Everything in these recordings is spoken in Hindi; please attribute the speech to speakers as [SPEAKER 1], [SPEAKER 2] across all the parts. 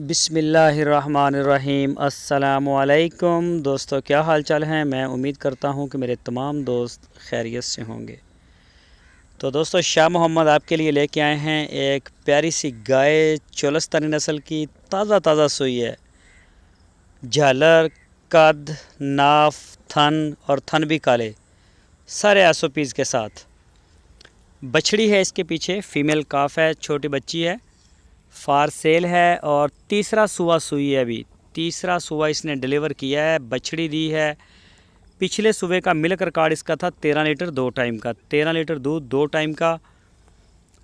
[SPEAKER 1] बिस्मिल्लाहिर्रहमानिर्रहीम। अस्सलामुअलैकुम दोस्तों, क्या हाल चाल हैं। मैं उम्मीद करता हूं कि मेरे तमाम दोस्त खैरियत से होंगे। तो दोस्तों, शाह मोहम्मद आपके लिए लेके आए हैं एक प्यारी सी गाय, चोलस्तानी नस्ल की, ताज़ा सूई है। झालर, कद, नाफ, थन और थन भी काले, सारे एसओपीज़ के साथ। बछड़ी है इसके पीछे, फीमेल काफ है, छोटी बच्ची है, फार सेल है और तीसरा सुआ सुई है। अभी तीसरा सुआ इसने डिलीवर किया है, बछड़ी दी है। पिछले सुबह का मिल्क रिकॉर्ड इसका था 13 लीटर 2 टाइम का, 13 लीटर दूध 2 टाइम का।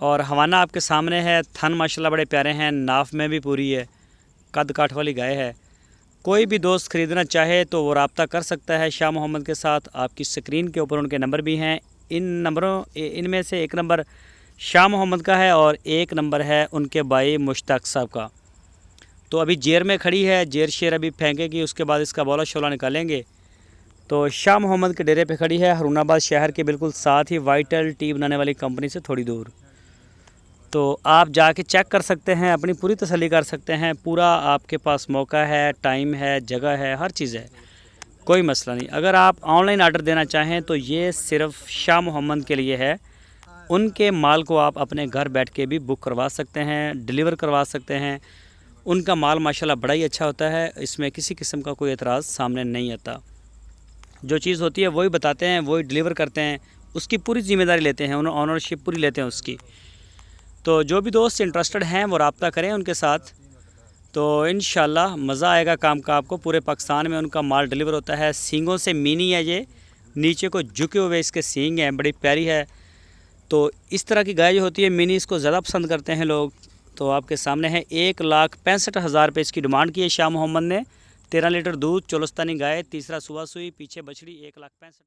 [SPEAKER 1] और हवाना आपके सामने है। थन माशाल्लाह बड़े प्यारे हैं, नाफ में भी पूरी है, कद काठ वाली गाय है। कोई भी दोस्त ख़रीदना चाहे तो वो रब्ता कर सकता है शाह मोहम्मद के साथ। आपकी स्क्रीन के ऊपर उनके नंबर भी हैं। इनमें से एक नंबर शाह मोहम्मद का है और एक नंबर है उनके भाई मुश्ताक साहब का। तो अभी जेर में खड़ी है, जेर शेर अभी फेंकेगी, उसके बाद इसका बौला शोला निकालेंगे। तो शाह मोहम्मद के डेरे पे खड़ी है, हरूनाबाद शहर के बिल्कुल साथ ही, वाइटल टी बनाने वाली कंपनी से थोड़ी दूर। तो आप जाके चेक कर सकते हैं, अपनी पूरी तसल्ली कर सकते हैं। पूरा आपके पास मौका है, टाइम है, जगह है, हर चीज़ है, कोई मसला नहीं। अगर आप ऑनलाइन आर्डर देना चाहें तो ये सिर्फ शाह मोहम्मद के लिए है। उनके माल को आप अपने घर बैठ के भी बुक करवा सकते हैं, डिलीवर करवा सकते हैं। उनका माल माशाल्लाह बड़ा ही अच्छा होता है, इसमें किसी किस्म का कोई एतराज़ सामने नहीं आता। जो चीज़ होती है वही बताते हैं, वही डिलीवर करते हैं, उसकी पूरी ज़िम्मेदारी लेते हैं, उन्होंने ऑनरशिप पूरी लेते हैं उसकी। तो जो भी दोस्त इंटरेस्टेड हैं वो रब्ता करें उनके साथ। तो इंशाल्लाह मज़ा आएगा काम का आपको। पूरे पाकिस्तान में उनका माल डिलीवर होता है। सींगों से मिनी है ये, नीचे को झुके हुए इसके सींग हैं, बड़ी प्यारी है। तो इस तरह की गाय जो होती है मिनी, इसको ज़्यादा पसंद करते हैं लोग। तो आपके सामने है, 1,65,000 रुपये इसकी डिमांड की है शाह मोहम्मद ने। 13 लीटर दूध, चोलस्तानी गाय, तीसरा सुआ सुई, पीछे बछड़ी, 1,65,000।